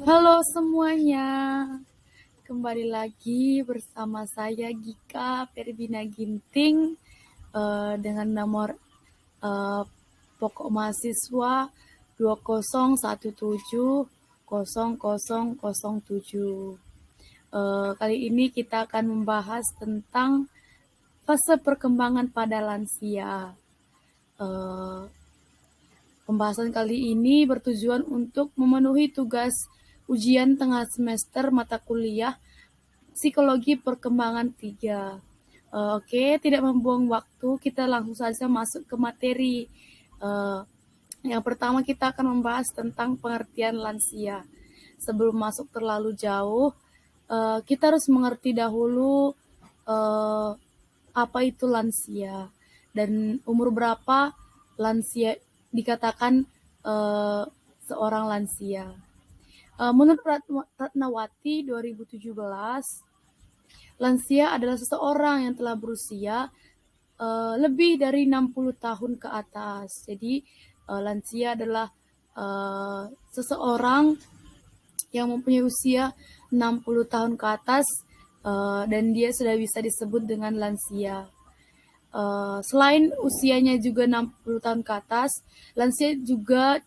Halo semuanya, kembali lagi bersama saya Gika Pervina Ginting dengan nomor eh, pokok mahasiswa 20170007. Kali ini kita akan membahas tentang fase perkembangan pada lansia. Eh, Pembahasan kali ini bertujuan untuk memenuhi tugas ujian tengah semester mata kuliah Psikologi Perkembangan 3. Oke, tidak membuang waktu, kita langsung saja masuk ke materi. Uh, yang pertama kita akan membahas tentang pengertian lansia. Sebelum masuk terlalu jauh, kita harus mengerti dahulu uh, apa itu lansia dan umur berapa lansia dikatakan seorang lansia. Menurut Ratnawati 2017, lansia adalah seseorang yang telah berusia lebih dari 60 tahun ke atas. Jadi lansia adalah seseorang yang mempunyai usia 60 tahun ke atas dan dia sudah bisa disebut dengan lansia. Selain usianya juga 60 tahun ke atas, lansia juga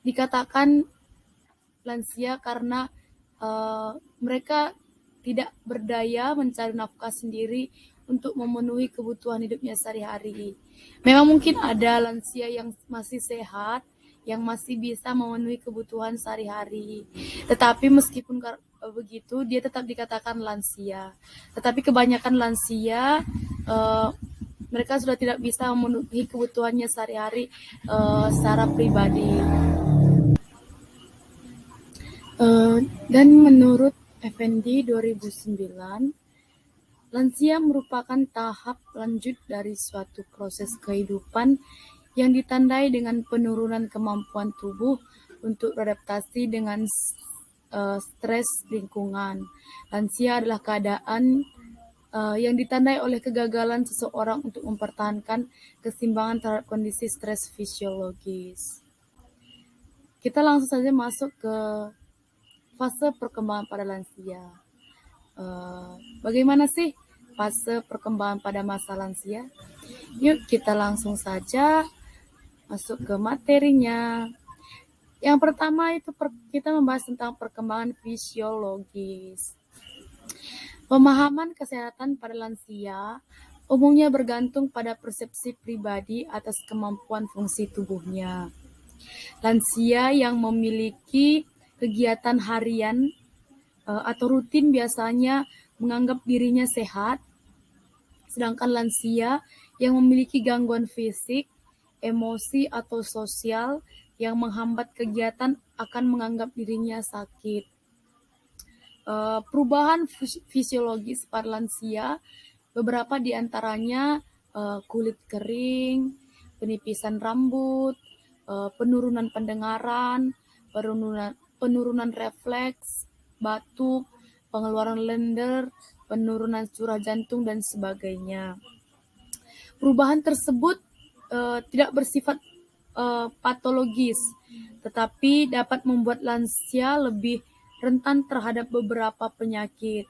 dikatakan lansia karena mereka tidak berdaya mencari nafkah sendiri untuk memenuhi kebutuhan hidupnya sehari-hari. Memang mungkin ada lansia yang masih sehat, yang masih bisa memenuhi kebutuhan sehari-hari. Tetapi meskipun begitu, dia tetap dikatakan lansia. Tetapi kebanyakan lansia mereka sudah tidak bisa memenuhi kebutuhannya sehari-hari secara pribadi. Dan menurut Effendi 2009, lansia merupakan tahap lanjut dari suatu proses kehidupan yang ditandai dengan penurunan kemampuan tubuh untuk beradaptasi dengan stres lingkungan. Lansia adalah keadaan yang ditandai oleh kegagalan seseorang untuk mempertahankan keseimbangan terhadap kondisi stres fisiologis. Kita langsung saja masuk ke fase perkembangan pada lansia. Bagaimana sih fase perkembangan pada masa lansia? Yuk kita langsung saja masuk ke materinya. Yang pertama itu kita membahas tentang perkembangan fisiologis. Pemahaman kesehatan pada lansia umumnya bergantung pada persepsi pribadi atas kemampuan fungsi tubuhnya. Lansia yang memiliki kegiatan harian atau rutin biasanya menganggap dirinya sehat, sedangkan lansia yang memiliki gangguan fisik, emosi, atau sosial yang menghambat kegiatan akan menganggap dirinya sakit. Perubahan fisiologis pada lansia, beberapa di antaranya kulit kering, penipisan rambut, penurunan pendengaran, penurunan refleks, batuk, pengeluaran lender, penurunan curah jantung, dan sebagainya. Perubahan tersebut tidak bersifat patologis, tetapi dapat membuat lansia lebih rentan terhadap beberapa penyakit.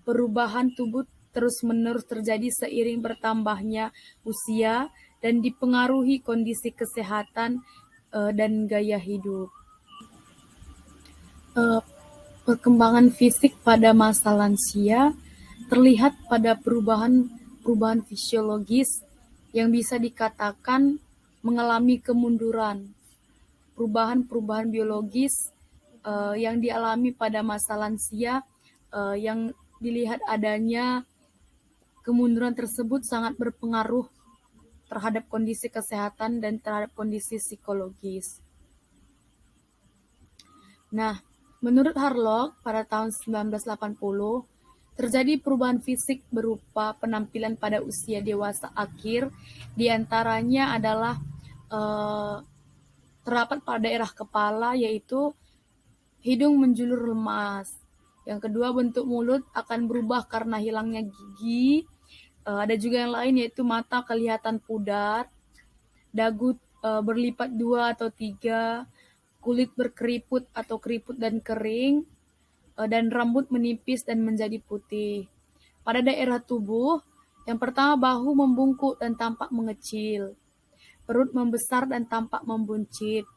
Perubahan tubuh terus-menerus terjadi seiring bertambahnya usia dan dipengaruhi kondisi kesehatan dan gaya hidup. Perkembangan fisik pada masa lansia terlihat pada perubahan fisiologis yang bisa dikatakan mengalami kemunduran. Perubahan-perubahan biologis yang dialami pada masa lansia yang dilihat adanya kemunduran tersebut sangat berpengaruh terhadap kondisi kesehatan dan terhadap kondisi psikologis. Nah, menurut Harlock pada tahun 1980, terjadi perubahan fisik berupa penampilan pada usia dewasa akhir, di antaranya adalah terdapat pada daerah kepala, yaitu hidung menjulur lemas. Yang kedua, bentuk mulut akan berubah karena hilangnya gigi. Ada juga yang lain, yaitu mata kelihatan pudar, dagu berlipat 2 atau 3, kulit berkeriput atau keriput dan kering, dan rambut menipis dan menjadi putih. Pada daerah tubuh, yang pertama bahu membungkuk dan tampak mengecil, perut membesar dan tampak membuncit,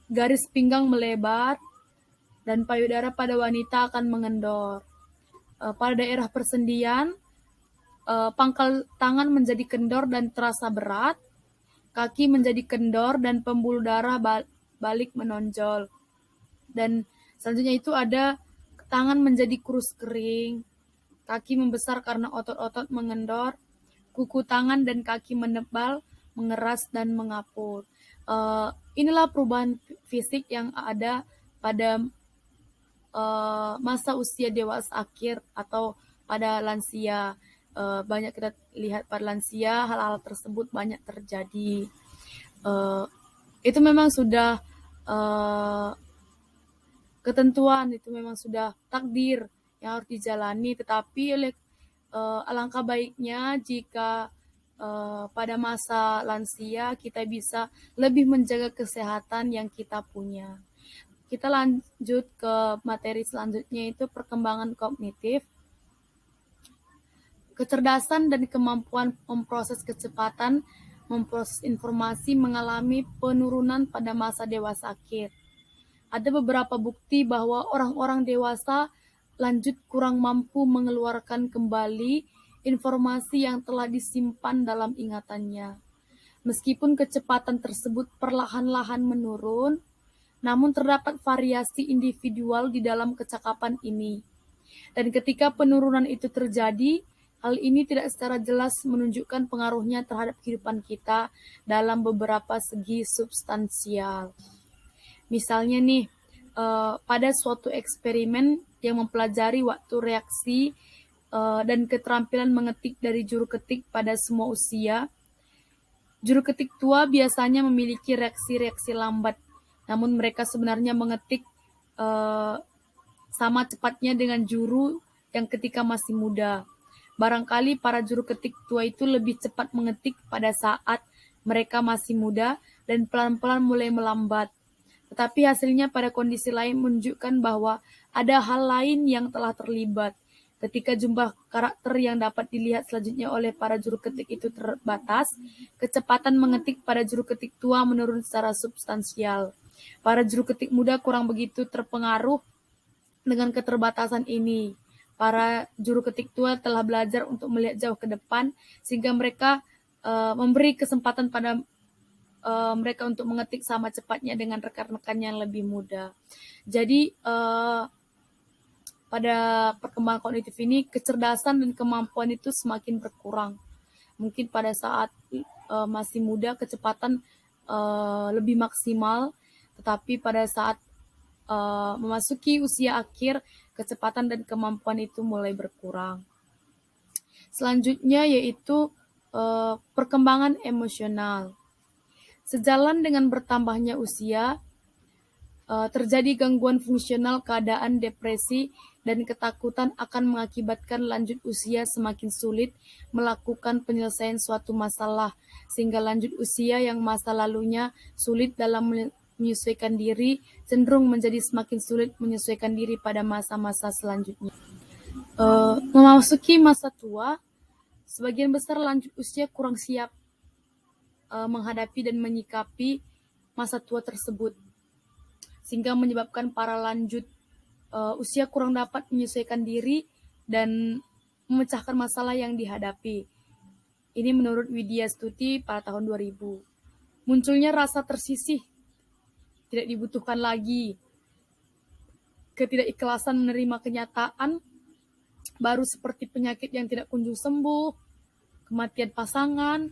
garis pinggang melebar, dan payudara pada wanita akan mengendor. Pada daerah persendian, pangkal tangan menjadi kendor dan terasa berat, kaki menjadi kendor dan pembuluh darah balik menonjol. Dan selanjutnya itu ada tangan menjadi kurus kering, kaki membesar karena otot-otot mengendor, kuku tangan dan kaki menebal, mengeras dan mengapur. Inilah perubahan fisik yang ada pada masa usia dewasa akhir atau pada lansia. Banyak kita lihat pada lansia hal-hal tersebut banyak terjadi. Itu memang sudah ketentuan, itu memang sudah takdir yang harus dijalani, tetapi oleh alangkah baiknya jika pada masa lansia kita bisa lebih menjaga kesehatan yang kita punya. Kita lanjut ke materi selanjutnya, itu perkembangan kognitif. Kecerdasan dan kemampuan memproses kecepatan, memproses informasi mengalami penurunan pada masa dewasa akhir. Ada beberapa bukti bahwa orang-orang dewasa lanjut kurang mampu mengeluarkan kembali informasi yang telah disimpan dalam ingatannya. Meskipun kecepatan tersebut perlahan-lahan menurun, namun terdapat variasi individual di dalam kecakapan ini. Dan ketika penurunan itu terjadi, hal ini tidak secara jelas menunjukkan pengaruhnya terhadap kehidupan kita dalam beberapa segi substansial. Misalnya nih, pada suatu eksperimen yang mempelajari waktu reaksi dan keterampilan mengetik dari juru ketik pada semua usia, juru ketik tua biasanya memiliki reaksi-reaksi lambat, namun mereka sebenarnya mengetik sama cepatnya dengan juru yang ketika masih muda. Barangkali para juru ketik tua itu lebih cepat mengetik pada saat mereka masih muda dan pelan-pelan mulai melambat. Tetapi hasilnya pada kondisi lain menunjukkan bahwa ada hal lain yang telah terlibat. Ketika jumlah karakter yang dapat dilihat selanjutnya oleh para juru ketik itu terbatas, kecepatan mengetik pada juru ketik tua menurun secara substansial. Para juru ketik muda kurang begitu terpengaruh dengan keterbatasan ini. Para juru ketik tua telah belajar untuk melihat jauh ke depan, sehingga mereka memberi kesempatan pada mereka untuk mengetik sama cepatnya dengan rekan-rekan yang lebih muda. Jadi pada perkembangan kognitif ini, kecerdasan dan kemampuan itu semakin berkurang. Mungkin pada saat masih muda kecepatan lebih maksimal, tetapi pada saat memasuki usia akhir, kecepatan dan kemampuan itu mulai berkurang. Selanjutnya yaitu perkembangan emosional. Sejalan dengan bertambahnya usia, terjadi gangguan fungsional, keadaan depresi dan ketakutan akan mengakibatkan lanjut usia semakin sulit melakukan penyelesaian suatu masalah, sehingga lanjut usia yang masa lalunya sulit dalam menyesuaikan diri cenderung menjadi semakin sulit menyesuaikan diri pada masa-masa selanjutnya. Memasuki masa tua, sebagian besar lanjut usia kurang siap menghadapi dan menyikapi masa tua tersebut, sehingga menyebabkan para lanjut usia kurang dapat menyesuaikan diri dan memecahkan masalah yang dihadapi. Ini menurut Widya Stuti pada tahun 2000. Munculnya rasa tersisih, tidak dibutuhkan lagi, ketidakikhlasan menerima kenyataan baru seperti penyakit yang tidak kunjung sembuh, kematian pasangan,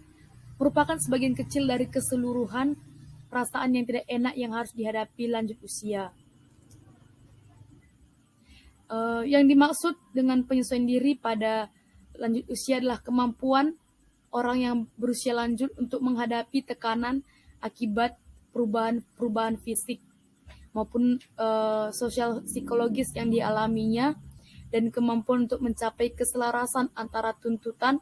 merupakan sebagian kecil dari keseluruhan perasaan yang tidak enak yang harus dihadapi lanjut usia. Yang dimaksud dengan penyesuaian diri pada lanjut usia adalah kemampuan orang yang berusia lanjut untuk menghadapi tekanan akibat perubahan fisik maupun sosial psikologis yang dialaminya, dan kemampuan untuk mencapai keselarasan antara tuntutan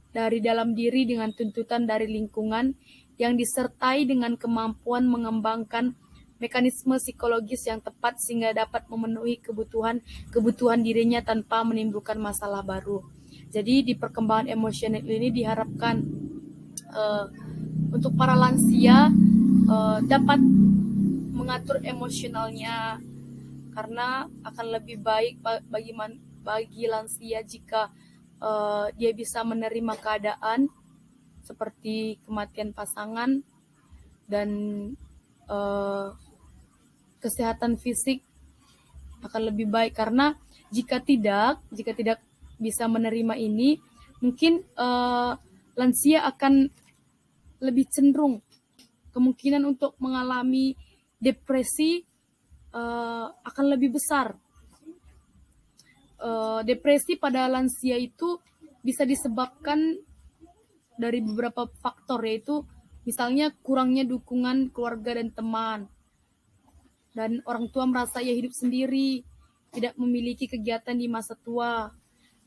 dari dalam diri dengan tuntutan dari lingkungan yang disertai dengan kemampuan mengembangkan mekanisme psikologis yang tepat sehingga dapat memenuhi kebutuhan dirinya tanpa menimbulkan masalah baru. Jadi di perkembangan emosional ini diharapkan untuk para lansia dapat mengatur emosionalnya, karena akan lebih baik bagi lansia jika dia bisa menerima keadaan seperti kematian pasangan dan kesehatan fisik akan lebih baik, karena jika tidak bisa menerima ini, mungkin lansia akan lebih cenderung kemungkinan untuk mengalami depresi akan lebih besar. Depresi pada lansia itu bisa disebabkan dari beberapa faktor, yaitu misalnya kurangnya dukungan keluarga dan teman, dan orang tua merasa ia hidup sendiri, tidak memiliki kegiatan di masa tua.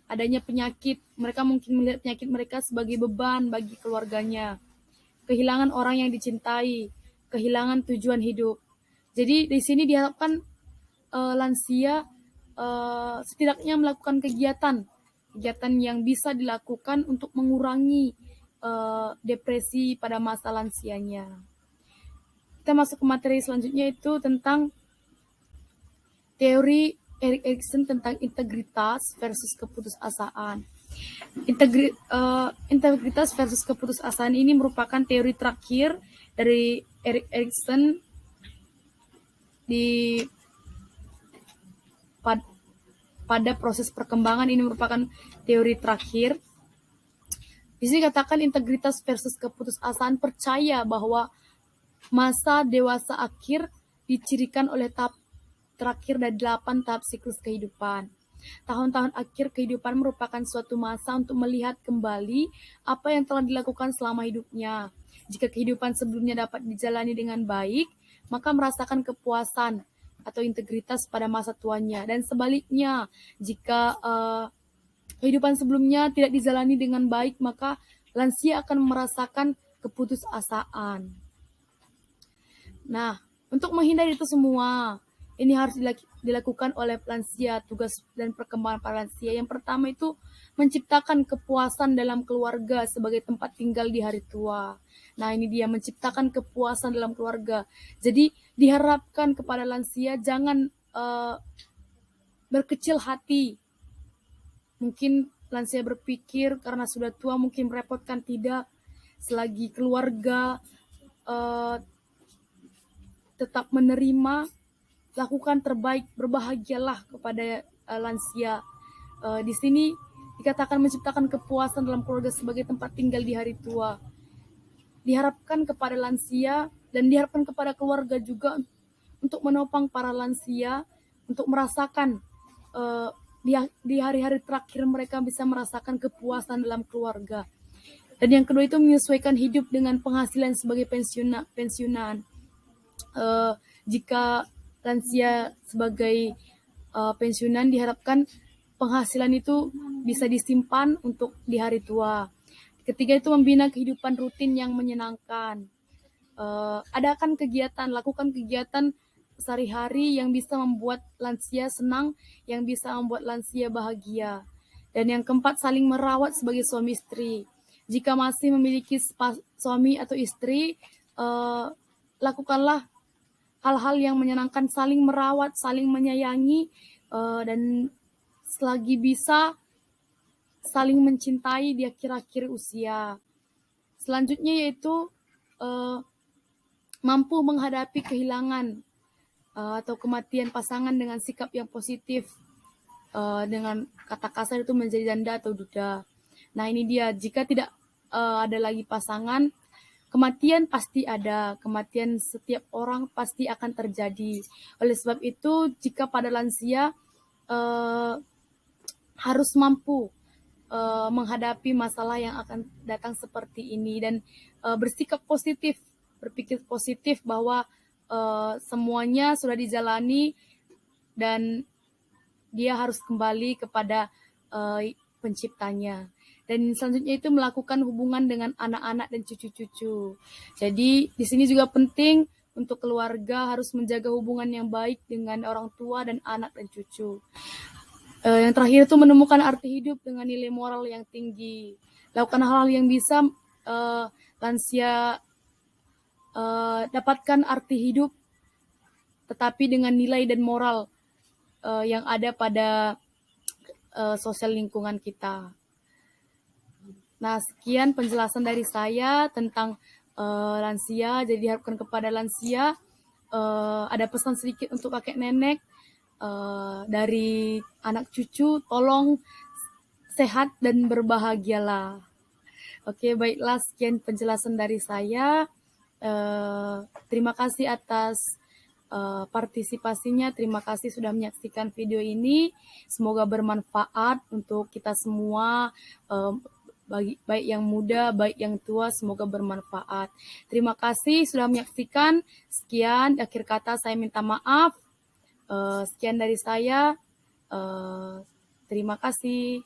Adanya penyakit, mereka mungkin melihat penyakit mereka sebagai beban bagi keluarganya. Kehilangan orang yang dicintai, kehilangan tujuan hidup. Jadi di sini diharapkan lansia setidaknya melakukan kegiatan yang bisa dilakukan untuk mengurangi depresi pada masa lansianya. Kita masuk ke materi selanjutnya, itu tentang teori Erik Erikson tentang integritas versus keputusasaan. Integritas versus keputusasaan ini merupakan teori terakhir dari Erik Erikson pada proses perkembangan. Ini merupakan teori terakhir. Di sini katakan integritas versus keputusasaan percaya bahwa masa dewasa akhir dicirikan oleh tahap terakhir dari 8 tahap siklus kehidupan. Tahun-tahun akhir kehidupan merupakan suatu masa untuk melihat kembali apa yang telah dilakukan selama hidupnya. Jika kehidupan sebelumnya dapat dijalani dengan baik, maka merasakan kepuasan atau integritas pada masa tuanya. Dan sebaliknya, jika kehidupan sebelumnya tidak dijalani dengan baik, maka lansia akan merasakan keputusasaan. Nah, untuk menghindari itu semua, ini harus dilakukan oleh lansia. Tugas dan perkembangan para lansia yang pertama itu menciptakan kepuasan dalam keluarga sebagai tempat tinggal di hari tua. Nah, ini dia, menciptakan kepuasan dalam keluarga. Jadi diharapkan kepada lansia jangan berkecil hati. Mungkin lansia berpikir karena sudah tua mungkin merepotkan, tidak. Selagi keluarga tetap menerima, lakukan terbaik, berbahagialah kepada lansia. Di sini dikatakan menciptakan kepuasan dalam keluarga sebagai tempat tinggal di hari tua. Diharapkan kepada lansia dan diharapkan kepada keluarga juga untuk menopang para lansia untuk merasakan di hari-hari terakhir mereka bisa merasakan kepuasan dalam keluarga. Dan yang kedua itu menyesuaikan hidup dengan penghasilan sebagai pensiunan. Jika lansia sebagai pensiunan, diharapkan penghasilan itu bisa disimpan untuk di hari tua. Ketiga itu membina kehidupan rutin yang menyenangkan. Adakan kegiatan, lakukan kegiatan sehari-hari yang bisa membuat lansia senang, yang bisa membuat lansia bahagia. Dan yang keempat, saling merawat sebagai suami istri. Jika masih memiliki suami atau istri, lakukanlah hal-hal yang menyenangkan, saling merawat, saling menyayangi, dan selagi bisa saling mencintai di akhir-akhir usia. Selanjutnya yaitu mampu menghadapi kehilangan atau kematian pasangan dengan sikap yang positif, dengan kata kasar itu menjadi janda atau duda. Nah, ini dia, jika tidak ada lagi pasangan, kematian pasti ada, kematian setiap orang pasti akan terjadi. Oleh sebab itu, jika pada lansia harus mampu menghadapi masalah yang akan datang seperti ini, dan bersikap positif, berpikir positif bahwa semuanya sudah dijalani dan dia harus kembali kepada penciptanya. Dan selanjutnya itu melakukan hubungan dengan anak-anak dan cucu-cucu. Jadi di sini juga penting untuk keluarga harus menjaga hubungan yang baik dengan orang tua dan anak dan cucu. Yang terakhir itu menemukan arti hidup dengan nilai moral yang tinggi. Lakukan hal-hal yang bisa lansia dapatkan arti hidup, tetapi dengan nilai dan moral yang ada pada sosial lingkungan kita. Nah, sekian penjelasan dari saya tentang lansia. Jadi diharapkan kepada lansia ada pesan sedikit untuk kakek nenek dari anak cucu, tolong sehat dan berbahagialah. Oke, baiklah, sekian penjelasan dari saya. Terima kasih atas partisipasinya. Terima kasih sudah menyaksikan video ini. Semoga bermanfaat untuk kita semua, baik yang muda, baik yang tua, semoga bermanfaat. Terima kasih sudah menyaksikan. Sekian, akhir kata saya minta maaf. Sekian dari saya. Terima kasih.